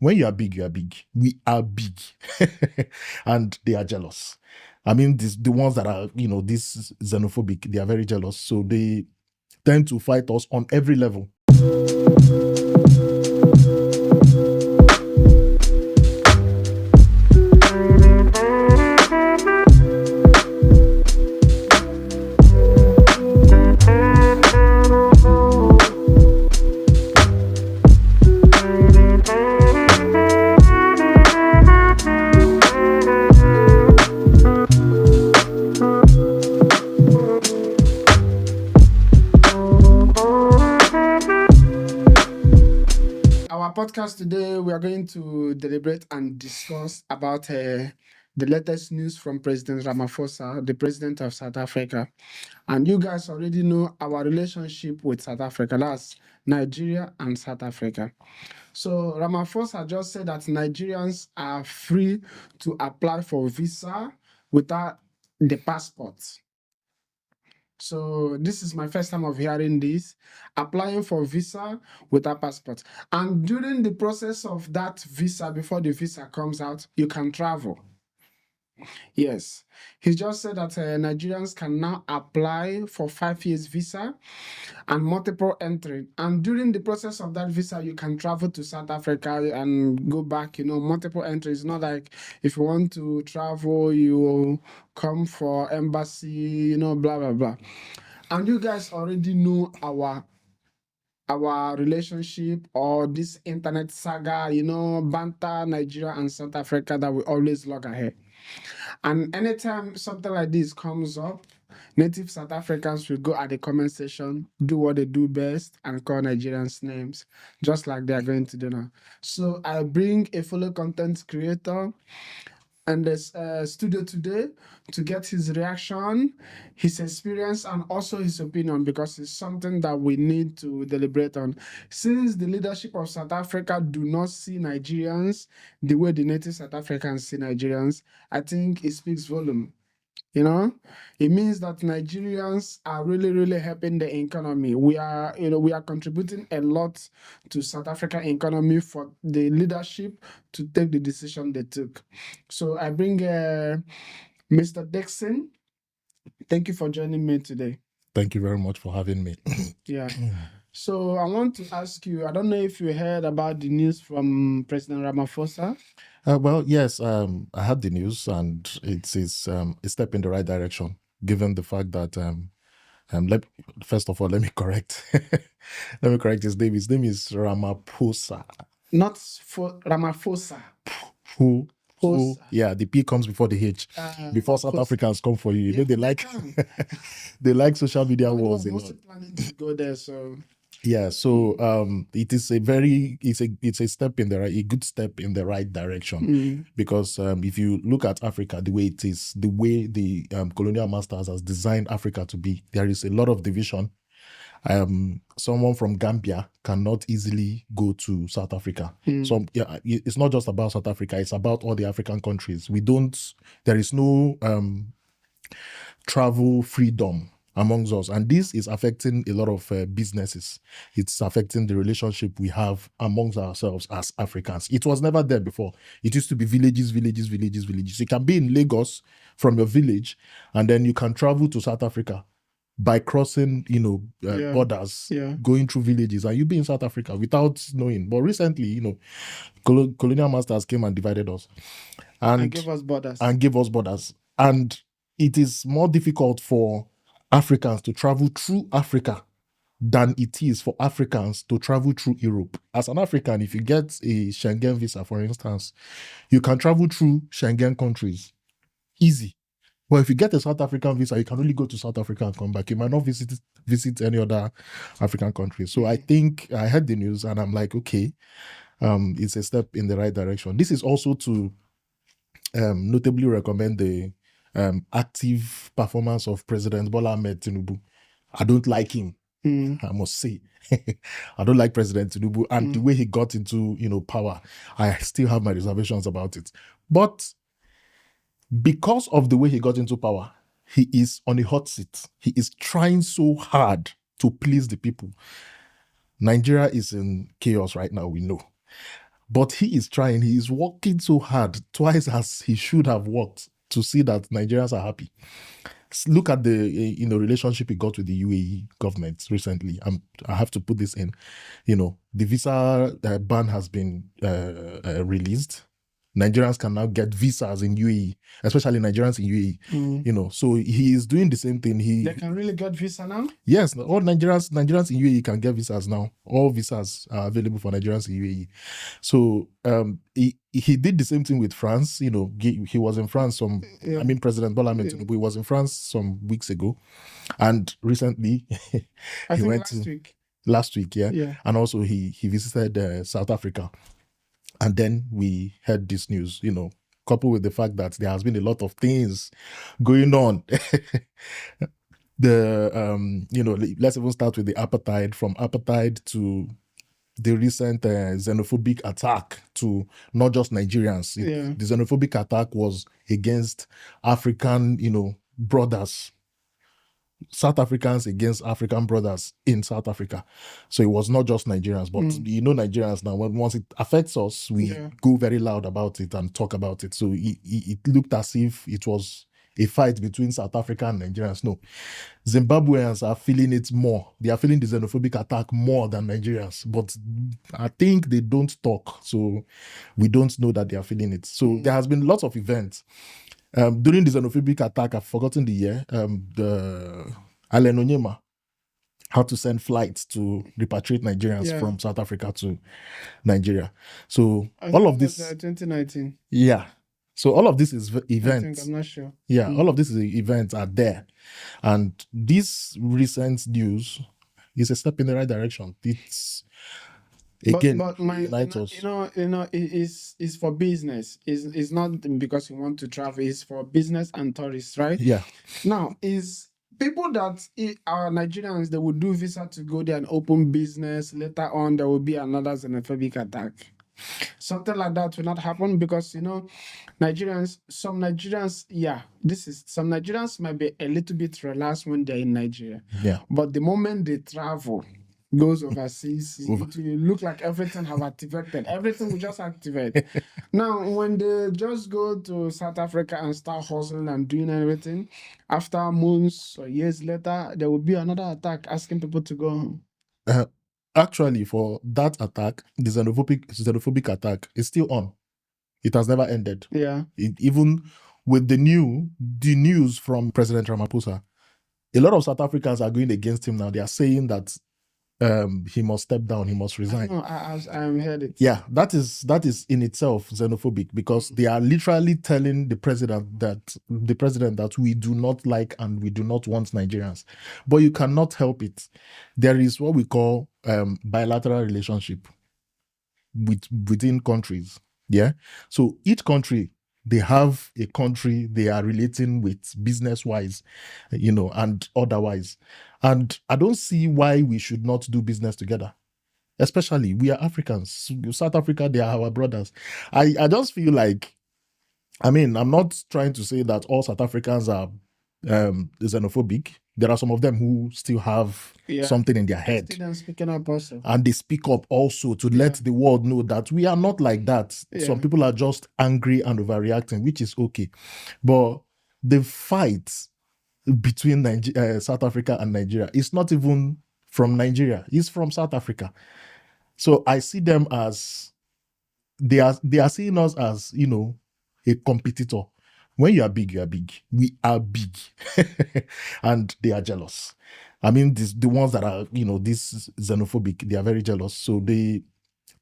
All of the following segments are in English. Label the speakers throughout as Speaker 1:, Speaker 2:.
Speaker 1: when you are big, you are big. We are big. And they are jealous. I mean, the ones that are, this xenophobic, they are very jealous. So they tend to fight us on every level.
Speaker 2: Podcast today, we are going to deliberate and discuss about the latest news from President Ramaphosa, the president of South Africa. And you guys already know our relationship with South Africa. That's Nigeria and South Africa. So Ramaphosa just said that Nigerians are free to apply for visa without the passport. So this is my first time of hearing this, applying for visa without passport. And during the process of that visa, before the visa comes out, you can travel. Yes. He just said that Nigerians can now apply for 5 years visa and multiple entry. And during the process of that visa, you can travel to South Africa and go back, multiple entries. Not like if you want to travel, you come for embassy, blah, blah, blah. And you guys already know our relationship or this internet saga, banter Nigeria and South Africa that we always log ahead. And anytime something like this comes up, native South Africans will go at the comment section, do what they do best, and call Nigerians names, just like they are going to do now. So I bring a fellow content creator and this studio today to get his reaction, his experience, and also his opinion, because it's something that we need to deliberate on. Since the leadership of South Africa do not see Nigerians the way the native South Africans see Nigerians, I think it speaks volume. It means that Nigerians are really, really helping the economy. We are contributing a lot to South African economy for the leadership to take the decision they took. So I bring Mr. Dixon. Thank you for joining me today.
Speaker 1: Thank you very much for having me.
Speaker 2: Yeah. So I want to ask you, I don't know if you heard about the news from President Ramaphosa.
Speaker 1: Well, yes, I had the news, and it is a step in the right direction, given the fact that, first of all, let me correct his name. His name is Ramaphosa.
Speaker 2: Not for Ramaphosa.
Speaker 1: Who? Yeah, the P comes before the H. Before South Africans come for you.
Speaker 2: Yeah,
Speaker 1: they like they like social media wars.
Speaker 2: I was planning to go there, so.
Speaker 1: Yeah, so it is a step in a good step in the right direction, because if you look at Africa the way it is, the way the colonial masters has designed Africa to be, there is a lot of division. Someone from Gambia cannot easily go to South Africa. So it's not just about South Africa, it's about all the African countries. There is no travel freedom amongst us, and this is affecting a lot of businesses. It's affecting the relationship we have amongst ourselves as Africans. It was never there before. It used to be villages. You can be in Lagos from your village, and then you can travel to South Africa by crossing, borders, going through villages, and you be in South Africa without knowing. But recently, colonial masters came and divided us,
Speaker 2: and gave us borders.
Speaker 1: And it is more difficult for Africans to travel through Africa than it is for Africans to travel through Europe. As an African, if you get a Schengen visa, for instance, you can travel through Schengen countries. Easy. But if you get a South African visa, you can only go to South Africa and come back. You might not visit any other African country. So I think I heard the news and I'm like, okay, it's a step in the right direction. This is also to notably recommend the active performance of President Bola Ahmed Tinubu. I don't like him, I must say. I don't like President Tinubu, and the way he got into power, I still have my reservations about it. But because of the way he got into power, he is on a hot seat. He is trying so hard to please the people. Nigeria is in chaos right now, we know. But he is trying. He is working so hard, twice as he should have worked, to see that Nigerians are happy. Look at the relationship he got with the UAE government recently. I have to put this in. The visa ban has been released. Nigerians can now get visas in UAE, especially Nigerians in UAE. So he is doing the same thing.
Speaker 2: They can really get visa now?
Speaker 1: Yes, all Nigerians in UAE can get visas now. All visas are available for Nigerians in UAE. So he did the same thing with France. He was in France President Bola Ahmed Tinubu, he was in France some weeks ago, and recently
Speaker 2: I
Speaker 1: he
Speaker 2: think
Speaker 1: went last week, yeah. And also he visited South Africa. And then we heard this news, coupled with the fact that there has been a lot of things going on. Let's even start with the apartheid, from apartheid to the recent xenophobic attack to not just Nigerians. The xenophobic attack was against African, brothers. South Africans against African brothers in South Africa. So it was not just Nigerians, but Nigerians now, once it affects us, we go very loud about it and talk about it. So it looked as if it was a fight between South Africa and Nigerians. No, Zimbabweans are feeling it more. They are feeling the xenophobic attack more than Nigerians, but I think they don't talk, so we don't know that they are feeling it. So there has been lots of events. During the xenophobic attack, I've forgotten the year, the Allen Onyema had to send flights to repatriate Nigerians from South Africa to Nigeria. So all of this...
Speaker 2: 2019.
Speaker 1: Yeah. So all of this is events.
Speaker 2: I think, I'm not sure.
Speaker 1: Yeah, all of these events are there. And this recent news is a step in the right direction. It's... Again,
Speaker 2: but it's for business. It's not because you want to travel. It's for business and tourists, right?
Speaker 1: Yeah.
Speaker 2: Now, is people that are Nigerians, they will do visa to go there and open business. Later on, there will be another xenophobic attack. Something like that will not happen because some Nigerians might be a little bit relaxed when they're in Nigeria.
Speaker 1: Yeah.
Speaker 2: But the moment they travel, goes overseas, it will look like everything have activated. Everything will just activate. Now, when they just go to South Africa and start hustling and doing everything, after months or years later, there will be another attack asking people to go home.
Speaker 1: Actually, for that attack, the xenophobic attack is still on. It has never ended.
Speaker 2: Yeah.
Speaker 1: Even with the news from President Ramaphosa, a lot of South Africans are going against him now. They are saying that he must step down, he must resign.
Speaker 2: I heard it.
Speaker 1: Yeah, that is in itself xenophobic, because they are literally telling the president that we do not like and we do not want Nigerians. But you cannot help it. There is what we call bilateral relationship within countries. Yeah. So each country, they have a country they are relating with business-wise, and otherwise. And I don't see why we should not do business together. Especially, we are Africans. South Africa, they are our brothers. I just feel like, I'm not trying to say that all South Africans are xenophobic. There are some of them who still have something in their head.
Speaker 2: Speaking up also.
Speaker 1: And they speak up also to let the world know that we are not like that. Yeah. Some people are just angry and overreacting, which is okay. But the fight between South Africa and Nigeria is not even from Nigeria. It's from South Africa. So I see them as, they are seeing us as, a competitor. When you are big, you are big. We are big. And they are jealous. The ones that are, this xenophobic, they are very jealous. So they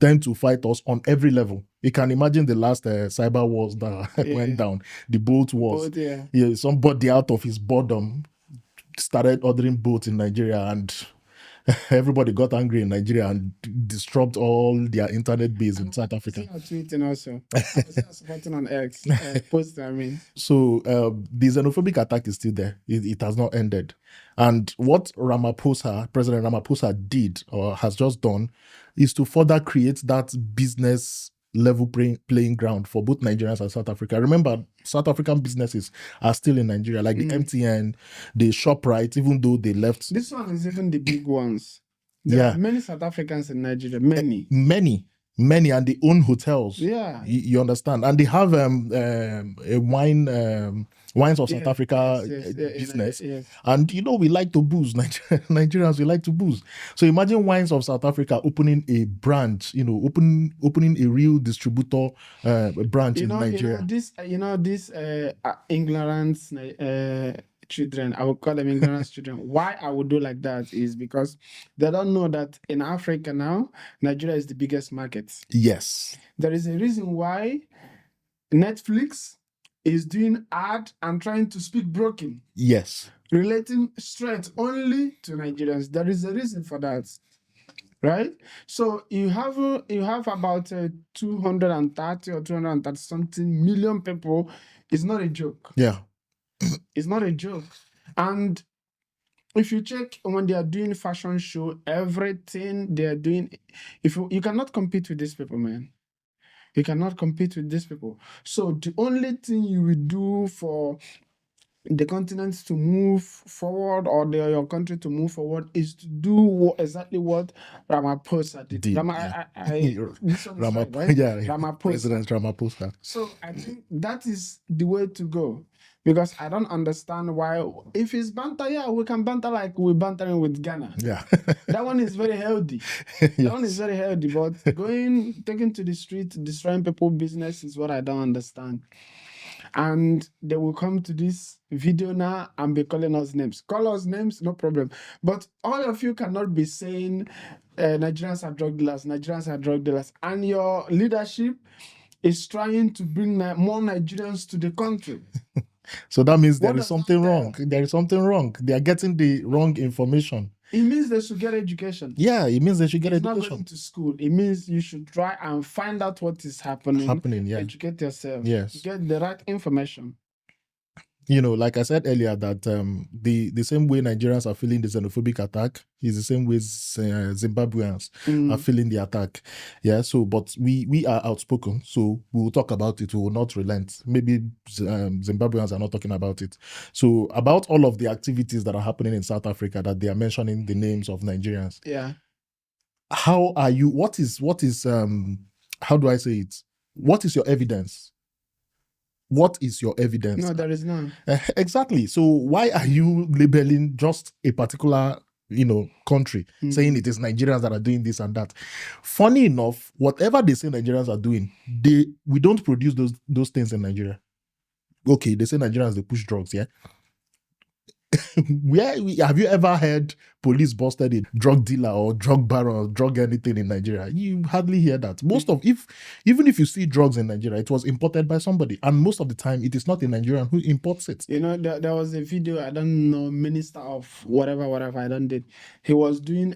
Speaker 1: tend to fight us on every level. You can imagine the last cyber wars that went down. The boat wars. Somebody out of his boredom started ordering boats in Nigeria, and everybody got angry in Nigeria and disrupted all their internet base in South Africa.
Speaker 2: I was tweeting also. I was supporting on X. Posting,
Speaker 1: So the xenophobic attack is still there. It has not ended. And what President Ramaphosa did or has just done is to further create that business level playing ground for both Nigerians and South Africa. Remember, South African businesses are still in Nigeria, like the MTN, the ShopRite, even though they left.
Speaker 2: This one is even the big ones. There are many South Africans in Nigeria, many.
Speaker 1: Many, and they own hotels.
Speaker 2: Yeah.
Speaker 1: You understand, and they have a wines of South
Speaker 2: Yes,
Speaker 1: Africa
Speaker 2: yes,
Speaker 1: business.
Speaker 2: yes.
Speaker 1: And we like to booze. Nigerians, we like to booze. So imagine Wines of South Africa opening a branch, opening a real distributor branch in Nigeria.
Speaker 2: This ignorance children, I would call them ignorance children. Why I would do like that is because they don't know that in Africa now, Nigeria is the biggest market.
Speaker 1: Yes.
Speaker 2: There is a reason why Netflix is doing ad and trying to speak broken.
Speaker 1: Yes.
Speaker 2: Relating straight only to Nigerians. There is a reason for that. Right? So you have about 230 or 230 something million people. It's not a joke.
Speaker 1: Yeah.
Speaker 2: It's not a joke. And if you check when they are doing fashion show, everything they are doing, if you cannot compete with these people, man. You cannot compete with these people. So the only thing you will do for the continent to move forward, or your country to move forward, is to do exactly what Ramaphosa did. This one is right, right?
Speaker 1: Yeah,
Speaker 2: Ramaphosa.
Speaker 1: President Ramaphosa.
Speaker 2: So I think that is the way to go, because I don't understand why, if it's banter, yeah, we can banter like we're bantering with Ghana.
Speaker 1: Yeah.
Speaker 2: That one is very healthy.
Speaker 1: Yes.
Speaker 2: That one is very healthy, but taking to the street, destroying people's business is what I don't understand. And they will come to this video now and be calling us names. Call us names, no problem. But all of you cannot be saying Nigerians are drug dealers, Nigerians are drug dealers. And your leadership is trying to bring more Nigerians to the country.
Speaker 1: So that means there is something wrong. There is something wrong. They are getting the wrong information.
Speaker 2: It means they should get education.
Speaker 1: Yeah, it means they should get education.
Speaker 2: Not going to school. It means you should try and find out what is happening.
Speaker 1: Yeah.
Speaker 2: Educate yourself.
Speaker 1: Yes.
Speaker 2: Get the right information.
Speaker 1: Like I said earlier, that the same way Nigerians are feeling the xenophobic attack is the same way Zimbabweans are feeling the attack. Yeah. So, but we are outspoken, so we will talk about it. We will not relent. Maybe Zimbabweans are not talking about it. So, about all of the activities that are happening in South Africa, that they are mentioning the names of Nigerians.
Speaker 2: Yeah.
Speaker 1: How are you? What is how do I say it? What is your evidence? What is your evidence?
Speaker 2: No, there is none.
Speaker 1: Exactly. So why are you labeling just a particular, country, saying it is Nigerians that are doing this and that? Funny enough, whatever they say Nigerians are doing, we don't produce those things in Nigeria. Okay, they say Nigerians, they push drugs, yeah? Have you ever heard police busted a drug dealer or drug baron or drug anything in Nigeria? You hardly hear that. Even if you see drugs in Nigeria, it was imported by somebody, and most of the time it is not a Nigerian who imports it.
Speaker 2: There was a video, I don't know, minister of whatever I don't did. He was doing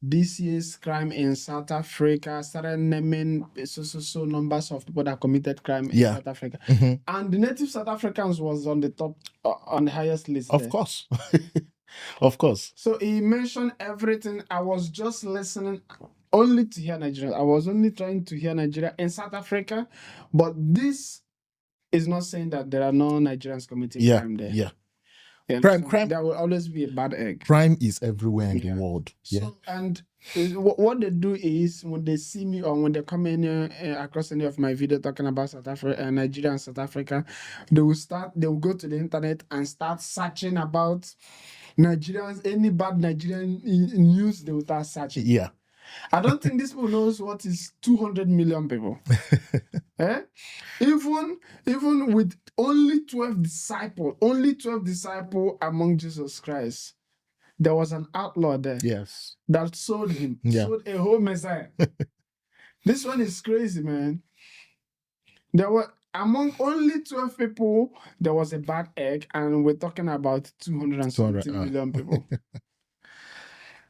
Speaker 2: this year's crime in South Africa, started naming so numbers of people that committed crime in South Africa. And the native South Africans was on the top, on the highest list.
Speaker 1: Of course. Of course.
Speaker 2: So he mentioned everything. I was just listening only to hear Nigeria. I was only trying to hear Nigeria in South Africa, but this is not saying that there are no Nigerians committing crime there.
Speaker 1: Yeah.
Speaker 2: Crime. There will always be a bad egg.
Speaker 1: Crime is everywhere in the world.
Speaker 2: So, and what they do is, when they see me or when they come in across any of my video talking about South Africa, Nigeria and South Africa, they will go to the internet and start searching about Nigerians, any bad Nigerian news, they will start searching.
Speaker 1: Yeah.
Speaker 2: I don't think this people knows what is 200 million people. Even with only 12 disciples among Jesus Christ, there was an outlaw there.
Speaker 1: Yes.
Speaker 2: That sold him. Sold a whole Messiah. This one is crazy, man. There were, among only 12 people, there was a bad egg, and we're talking about 270 million people.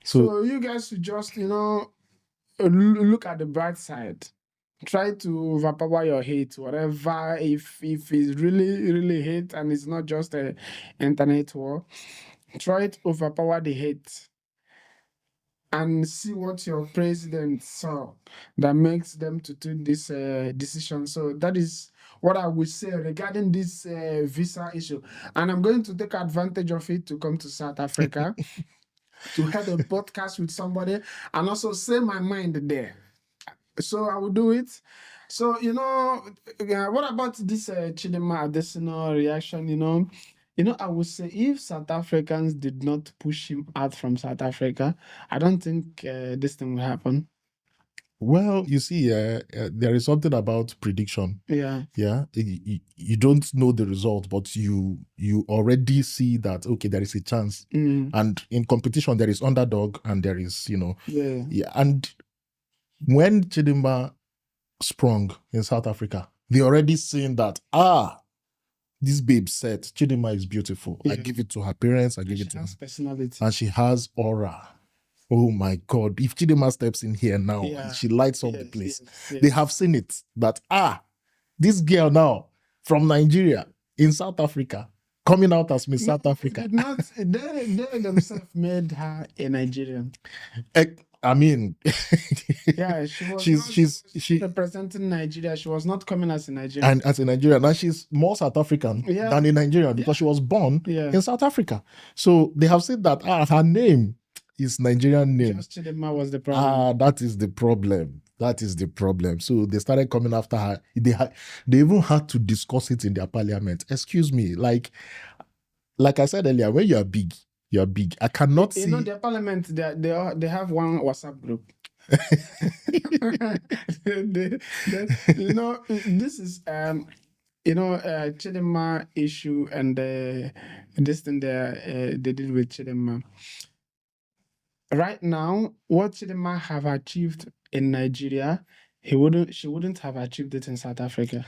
Speaker 2: So you guys should just, look at the bright side. Try to overpower your hate, whatever. If it's really, really hate, and it's not just an internet war, try to overpower the hate and see what your president saw that makes them to take this decision. So that is what I would say regarding this visa issue. And I'm going to take advantage of it to come to South Africa to have a podcast with somebody and also say my mind there. So I will do it. So what about this Chidinma additional reaction? I would say if South Africans did not push him out from South Africa, I don't think this thing will happen.
Speaker 1: Well, you see, there is something about prediction.
Speaker 2: Yeah.
Speaker 1: Yeah, you don't know the result, but you already see that okay, there is a chance. And in competition, there is underdog, and there is
Speaker 2: Yeah.
Speaker 1: And when Chidinma sprung in South Africa, they already seen that this babe said Chidinma is beautiful. I
Speaker 2: Yeah.
Speaker 1: give it to her parents. I
Speaker 2: And
Speaker 1: give
Speaker 2: she
Speaker 1: it to
Speaker 2: has
Speaker 1: her,
Speaker 2: personality.
Speaker 1: and she has aura. Oh my God! If Chidinma steps in here now,
Speaker 2: Yeah.
Speaker 1: she lights up the
Speaker 2: Yes,
Speaker 1: place.
Speaker 2: yes.
Speaker 1: They have seen it that this girl now from Nigeria in South Africa coming out as Miss South Africa.
Speaker 2: Did not they themselves made her a Nigerian.
Speaker 1: I mean,
Speaker 2: Yeah, she was
Speaker 1: she's
Speaker 2: representing Nigeria. She was not coming as a Nigerian.
Speaker 1: And as a Nigerian, now she's more South African than a Nigerian because she was born in South Africa. So they have said that her name is Nigerian name.
Speaker 2: Just Chidinma was the problem.
Speaker 1: That is the problem. That is the problem. So they started coming after her. They even had to discuss it in their parliament. Excuse me, like I said earlier, when you are big, you're big. I cannot see.
Speaker 2: Their parliament, they have one WhatsApp group. This is Chidinma issue and this thing they did with Chidinma. Right now, what Chidinma have achieved in Nigeria, she wouldn't have achieved it in South Africa.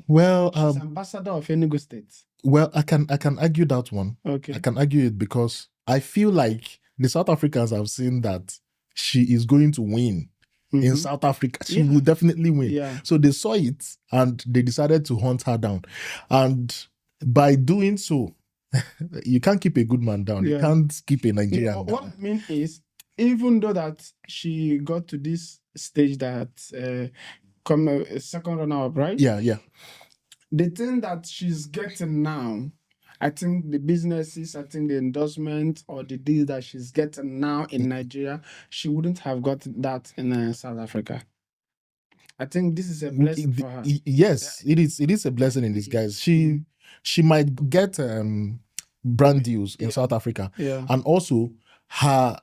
Speaker 1: Well,
Speaker 2: she's ambassador of Enugu State.
Speaker 1: Well, I can argue that one.
Speaker 2: Okay.
Speaker 1: I can argue it because I feel like the South Africans have seen that she is going to win in South Africa. She will definitely win.
Speaker 2: Yeah.
Speaker 1: So they saw it and they decided to hunt her down. And by doing so, you can't keep a good man down. You can't keep a Nigerian down.
Speaker 2: What I mean is, even though that she got to this stage that come a second runner-up, right?
Speaker 1: Yeah.
Speaker 2: The thing that she's getting now, I think the businesses, I think the endorsement or the deal that she's getting now in Nigeria, she wouldn't have got that in South Africa. I think this is a blessing for her.
Speaker 1: Yes, it is a blessing in disguise. She might get brand deals in South Africa.
Speaker 2: Yeah.
Speaker 1: And also her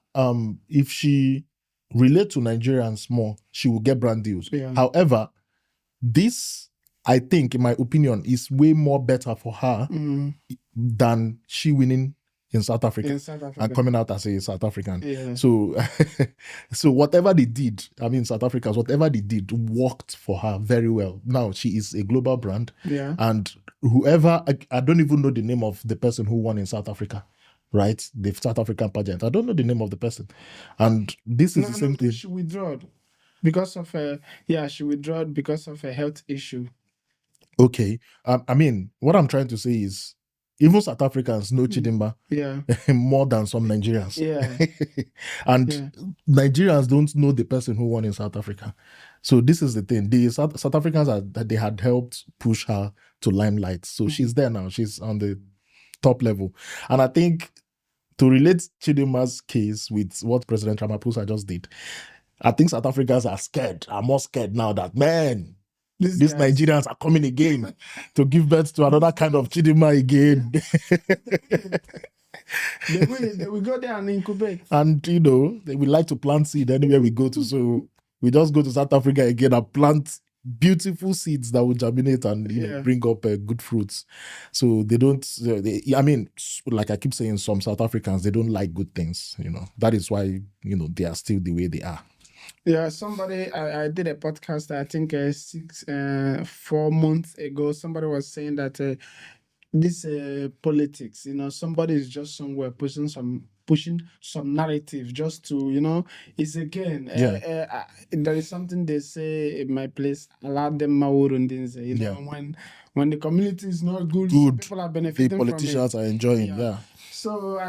Speaker 1: if she relate to Nigerians more, she will get brand deals.
Speaker 2: Yeah.
Speaker 1: However, this, I think, in my opinion, is way more better for her than she winning in South Africa and coming out as a South African.
Speaker 2: Yeah.
Speaker 1: So, so whatever they did, I mean, South Africans, whatever they did worked for her very well. Now she is a global brand.
Speaker 2: Yeah.
Speaker 1: And whoever, I don't even know the name of the person who won in South Africa, right? The South African pageant. I don't know the name of the person. And this is the same thing.
Speaker 2: She withdrew because of she withdrew because of a health issue.
Speaker 1: Okay. I mean, what I'm trying to say is even South Africans know Chidinma more than some Nigerians.
Speaker 2: Yeah.
Speaker 1: And Nigerians don't know the person who won in South Africa. So this is the thing. The South Africans they had helped push her to limelight. So she's there now. She's on the top level. And I think to relate Chidinma's case with what President Ramaphosa just did, I think South Africans are more scared now that, man, these Nigerians are coming again to give birth to another kind of Chidinma again.
Speaker 2: They will go there and incubate.
Speaker 1: And, they would like to plant seed anywhere we go to. So we just go to South Africa again and plant beautiful seeds that will germinate and bring up good fruits. So they don't, I mean, like I keep saying, some South Africans, they don't like good things. That is why, they are still the way they are.
Speaker 2: Yeah, somebody, I did a podcast, I think 4 months ago, somebody was saying that this politics, somebody is just somewhere pushing some narrative just to, it's again, there is something they say in my place, allow them when the community is not good, people are benefiting from it.
Speaker 1: The politicians are enjoying,
Speaker 2: So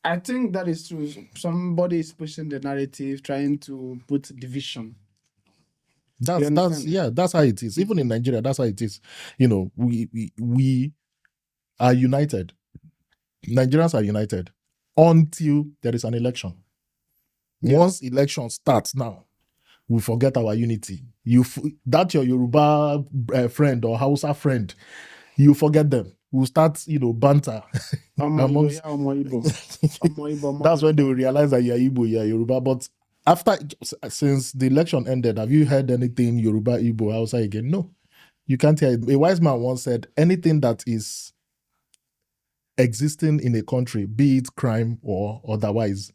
Speaker 2: I think that is true. Somebody is pushing the narrative, trying to put division.
Speaker 1: That's how it is. Even in Nigeria, that's how it is. We are united. Nigerians are united until there is an election. Once election starts now, we forget our unity. That's your Yoruba friend or Hausa friend. You forget them. We'll start, banter. amongst- That's when they will realize that you're Igbo, you're Yoruba. But since the election ended, have you heard anything Yoruba, Igbo, Hausa again? No, you can't hear it. A wise man once said, anything that is existing in a country, be it crime or otherwise,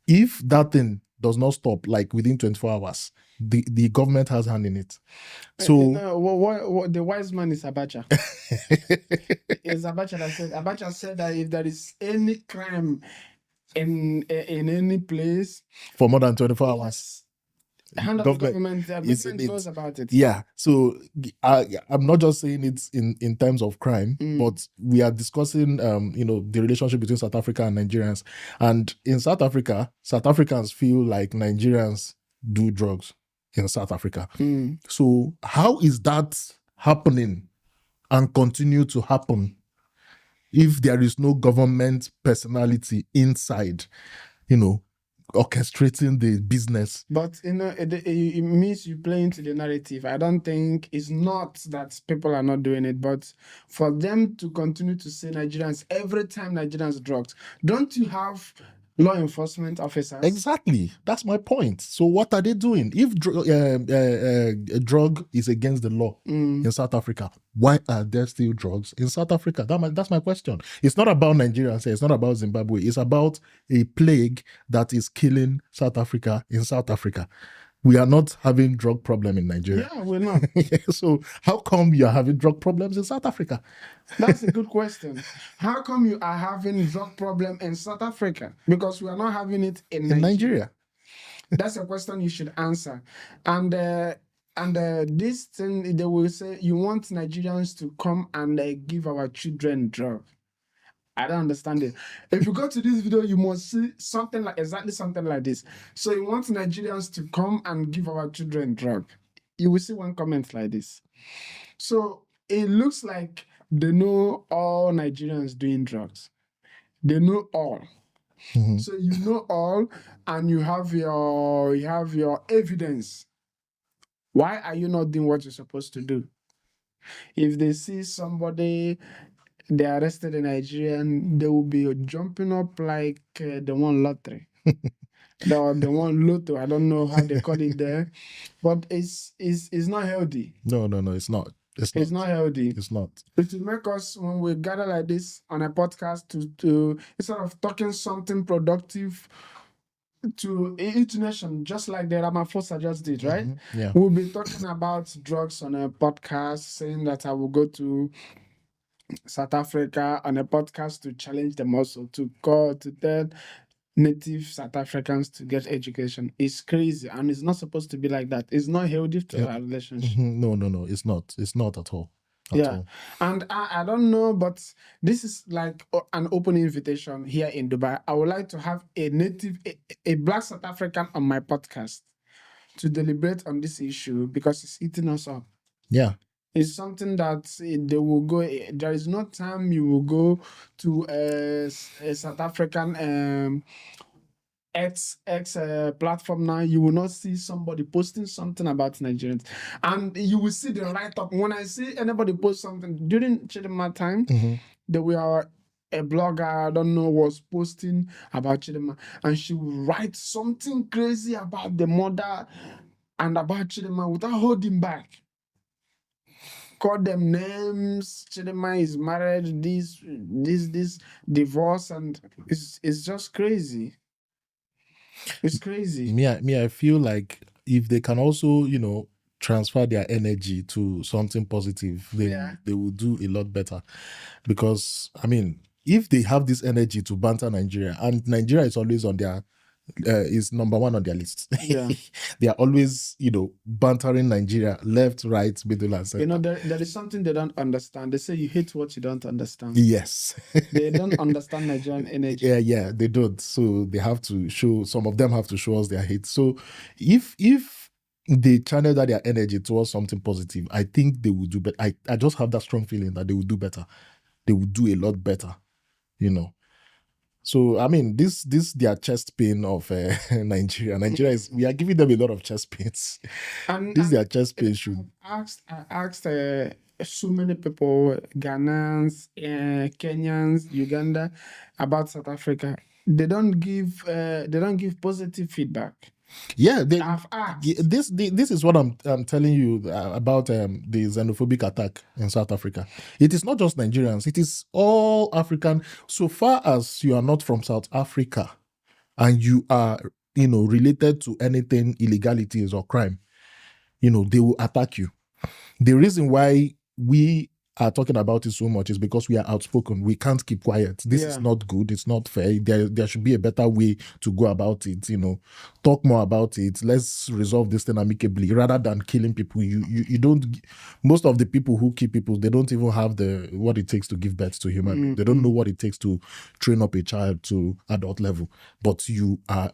Speaker 1: if that thing does not stop, like within 24 hours, the government has hand in it. So
Speaker 2: what the wise man is Abacha. It's Abacha that said. Abacha said that if there is any crime in any place
Speaker 1: for more than 24 hours,
Speaker 2: hand of the government knows about it.
Speaker 1: Yeah. So I'm not just saying it in terms of crime, but we are discussing the relationship between South Africa and Nigerians. And in South Africa, South Africans feel like Nigerians do drugs in South Africa. So how is that happening and continue to happen if there is no government personality inside, orchestrating the business?
Speaker 2: But it means you play into the narrative. I don't think it's not that people are not doing it, but for them to continue to say Nigerians every time Nigerians drugs, don't you have law enforcement officers?
Speaker 1: Exactly, that's my point. So what are they doing? If a drug is against the law in South Africa, why are there still drugs in South Africa? That's my question. It's not about Nigerians. It's not about Zimbabwe. It's about a plague that is killing South Africa in South Africa. We are not having drug problem in Nigeria.
Speaker 2: Yeah, we're not.
Speaker 1: So how come you are having drug problems in South Africa?
Speaker 2: That's a good question. How come you are having drug problem in South Africa? Because we are not having it in Nigeria. That's a question you should answer. And this thing, they will say, you want Nigerians to come and give our children drugs. I don't understand it. If you go to this video, you must see exactly something like this. So you want Nigerians to come and give our children drug. You will see one comment like this. So it looks like they know all Nigerians doing drugs. They know all. So you know all, and you have your evidence. Why are you not doing what you're supposed to do? If they see somebody, they arrested a Nigerian, they will be jumping up like the one lottery. the one lotto. I don't know how they call it there, but it's not healthy.
Speaker 1: No, it's not.
Speaker 2: It's not healthy.
Speaker 1: It's not.
Speaker 2: It will make us, when we gather like this on a podcast, to instead of talking something productive to each nation, just like the Ramaphosa just did, right?
Speaker 1: Yeah.
Speaker 2: We'll be talking about drugs on a podcast, saying that I will go to South Africa on a podcast to challenge them also, to tell native South Africans to get education. It's crazy, and it's not supposed to be like that. It's not healthy to our relationship.
Speaker 1: No, it's not. It's not at all.
Speaker 2: And I don't know, but this is like an open invitation here in Dubai. I would like to have a Black South African on my podcast to deliberate on this issue, because it's eating us up.
Speaker 1: Yeah.
Speaker 2: It's something that they will go. There is no time you will go to a South African X platform now. You will not see somebody posting something about Nigerians, and you will see the write up. When I see anybody post something during Chidinma time, there were a blogger, I don't know, was posting about Chidinma, and she will write something crazy about the mother and about Chidinma without holding back. Call them names. Chidinma is married. This divorce, and it's just crazy. It's crazy.
Speaker 1: I feel like if they can also, transfer their energy to something positive, they will do a lot better. Because if they have this energy to banter Nigeria, and Nigeria is always on their is number one on their list.
Speaker 2: Yeah.
Speaker 1: They are always, bantering Nigeria left, right, middle, and center.
Speaker 2: There is something they don't understand. They say you hate what you don't understand.
Speaker 1: Yes.
Speaker 2: They don't understand Nigerian energy.
Speaker 1: Yeah, they don't. So they have to show, some of them have to show us their hate. So if they channel their energy towards something positive, I think they will do better. I just have that strong feeling that they will do better. They will do a lot better, So I mean, this their chest pain of Nigeria. Nigeria is, we are giving them a lot of chest pains.
Speaker 2: And
Speaker 1: This their chest pain should.
Speaker 2: I asked so many people, Ghanaians, Kenyans, Uganda, about South Africa. They don't give positive feedback.
Speaker 1: Yeah,
Speaker 2: I've asked.
Speaker 1: this is what I'm telling you about the xenophobic attack in South Africa. It is not just Nigerians; it is all African. So far as you are not from South Africa, and you are, related to anything illegalities or crime, they will attack you. The reason why we are talking about it so much is because we are outspoken. We can't keep quiet. This is not good. It's not fair. There should be a better way to go about it. Talk more about it. Let's resolve this thing amicably rather than killing people. You don't. Most of the people who kill people, they don't even have what it takes to give birth to human. They don't know what it takes to train up a child to adult level. But you are,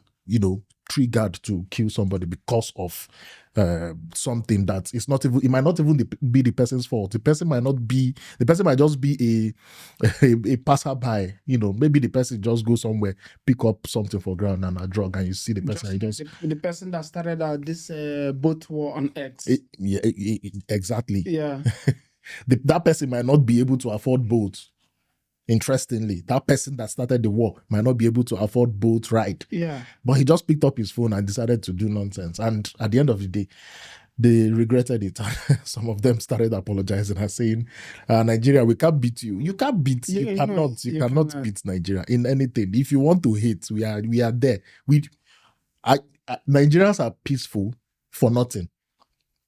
Speaker 1: triggered to kill somebody because of something that is not even, it might not even be the person's fault. The person might just be a passerby. Maybe the person just goes somewhere, pick up something for ground and a drug, and you see the person.
Speaker 2: The person that started out this boat war on X.
Speaker 1: Exactly.
Speaker 2: Yeah.
Speaker 1: That person might not be able to afford boats. Interestingly, that person that started the war might not be able to afford boat ride.
Speaker 2: Yeah.
Speaker 1: But he just picked up his phone and decided to do nonsense. And at the end of the day, they regretted it. Some of them started apologizing and saying, Nigeria, we can't beat you. You can't beat. You cannot beat Nigeria in anything. If you want to hate, we are there. Nigerians are peaceful for nothing.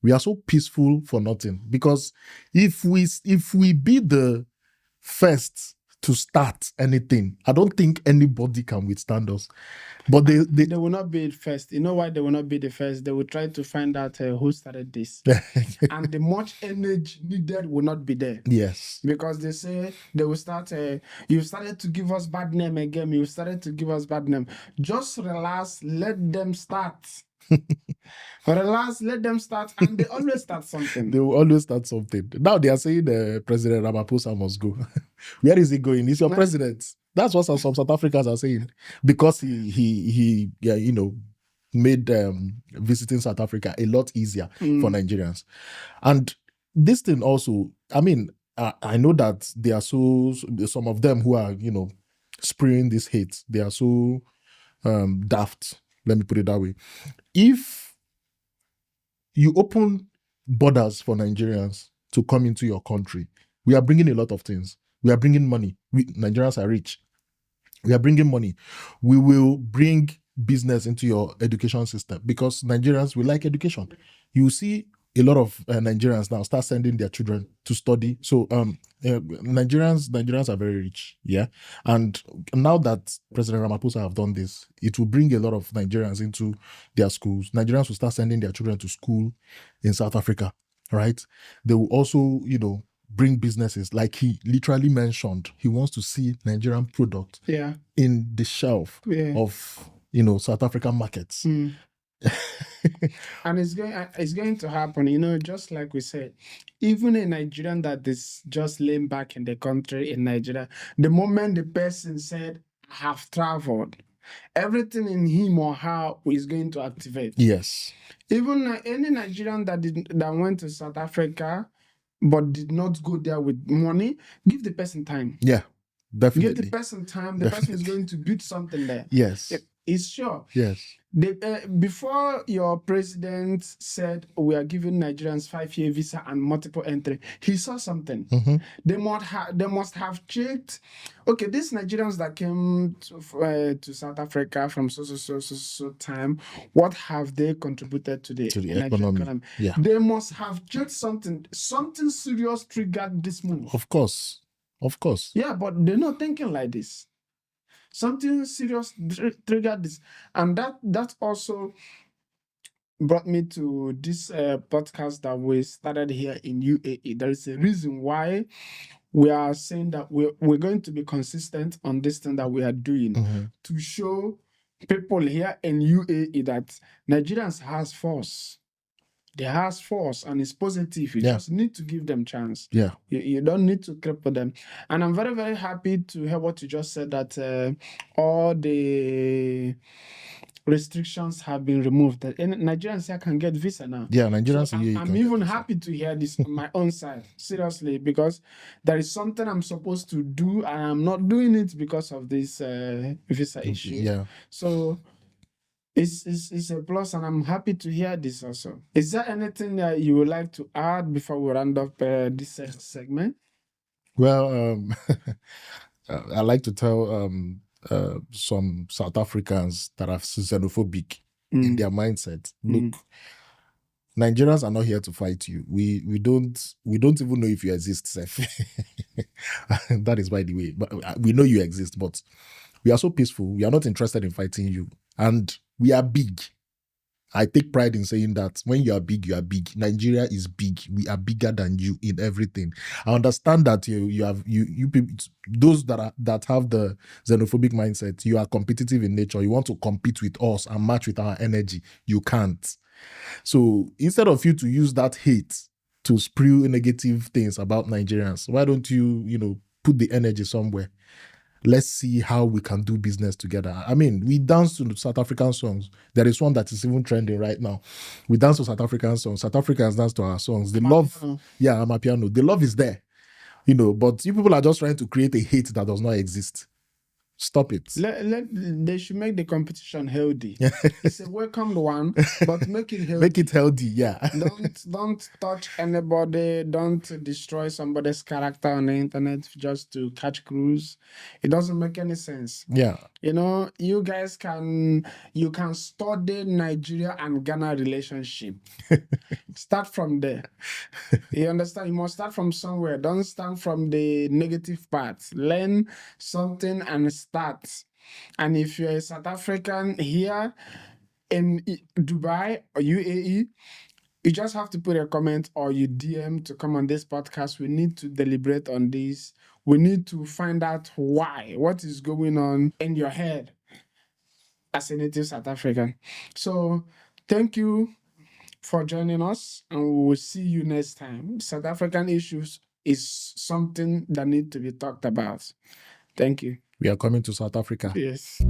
Speaker 1: We are so peaceful for nothing. Because if we be the first to start anything, I don't think anybody can withstand us. But they
Speaker 2: will not be the first. You know why they will not be the first? They will try to find out who started this. And the much energy needed will not be there.
Speaker 1: Yes.
Speaker 2: Because they say they will start, you started to give us bad name again. You started to give us bad name. Just relax, let them start. Relax, let them start, and they always start something.
Speaker 1: They will always start something. Now they are saying President Ramaphosa must go. Where is he going? He's your president. That's what some South Africans are saying, because he made visiting South Africa a lot easier for Nigerians. And this thing also, I mean, I know that there are some of them who are spraying this hate. They are so daft. Let me put it that way. If you open borders for Nigerians to come into your country, we are bringing a lot of things. We are bringing money. Nigerians are rich. We are bringing money. We will bring business into your education system, because Nigerians, we like education. You see a lot of Nigerians now start sending their children to study. So Nigerians are very rich, yeah. And now that President Ramaphosa have done this, it will bring a lot of Nigerians into their schools. Nigerians will start sending their children to school in South Africa, right? They will also, bring businesses. Like he literally mentioned, he wants to see Nigerian product in the shelf of South African markets.
Speaker 2: And it's going to happen, just like we said. Even a Nigerian that is just laying back in the country in Nigeria, the moment the person said, I have traveled, everything in him or her is going to activate.
Speaker 1: Yes.
Speaker 2: Even any Nigerian that went to South Africa but did not go there with money, give the person time.
Speaker 1: Yeah, definitely.
Speaker 2: Give the person time. The person is going to build something there.
Speaker 1: Yes.
Speaker 2: It's sure.
Speaker 1: Yes.
Speaker 2: Before your president said we are giving Nigerians 5-year visa and multiple entry, he saw something. They must have checked. Okay, these Nigerians that came to South Africa from so time, what have they contributed to the economy?
Speaker 1: Yeah.
Speaker 2: They must have checked something. Something serious triggered this move.
Speaker 1: Of course.
Speaker 2: Yeah, but they're not thinking like this. Something serious triggered this, and that also brought me to this podcast that we started here in UAE. There is a reason why we are saying that we're going to be consistent on this thing that we are doing, to show people here in UAE that Nigerians has force. They has force and it's positive. You
Speaker 1: Yeah.
Speaker 2: just need to give them chance.
Speaker 1: Yeah.
Speaker 2: You don't need to cripple them. And I'm very, very happy to hear what you just said, that all the restrictions have been removed. That Nigerians here can get visa now.
Speaker 1: Yeah, Nigerians
Speaker 2: So
Speaker 1: here, you
Speaker 2: I'm
Speaker 1: can get
Speaker 2: even
Speaker 1: visa.
Speaker 2: happy to hear this on my own side, seriously, because there is something I'm supposed to do and I'm not doing it because of this visa issue.
Speaker 1: Yeah.
Speaker 2: So it's a plus, and I'm happy to hear this also. Is there anything that you would like to add before we round up this segment?
Speaker 1: Well, I like to tell some South Africans that are xenophobic in their mindset. Look, Nigerians are not here to fight you. We don't even know if you exist, Seth. That is by the way. But we know you exist, but we are so peaceful. We are not interested in fighting you. And we are big. I take pride in saying that when you are big, you are big. Nigeria is big. We are bigger than you in everything. I understand that you people, those that have the xenophobic mindset, you are competitive in nature. You want to compete with us and match with our energy. You can't. So instead of you to use that hate to spew negative things about Nigerians, why don't you put the energy somewhere? Let's see how we can do business together. I mean, we dance to South African songs. There is one that is even trending right now. We dance to South African songs. South Africans dance to our songs. The love, yeah, I'm a piano. The love is there, but you people are just trying to create a hate that does not exist. Stop it.
Speaker 2: They should make the competition healthy. It's a welcomed one, but make it healthy.
Speaker 1: Make it healthy, yeah.
Speaker 2: Don't touch anybody. Don't destroy somebody's character on the internet just to catch cruise. It doesn't make any sense.
Speaker 1: Yeah.
Speaker 2: You guys can study Nigeria and Ghana relationship. Start from there. You understand? You must start from somewhere. Don't start from the negative part. Learn something and start. And if you're a South African here in Dubai or UAE, you just have to put a comment or you DM to come on this podcast. We need to deliberate on this. We need to find out what is going on in your head as a native South African. So thank you for joining us, and we will see you next time. South African issues is something that need to be talked about. Thank you.
Speaker 1: We are coming to South Africa.
Speaker 2: Yes.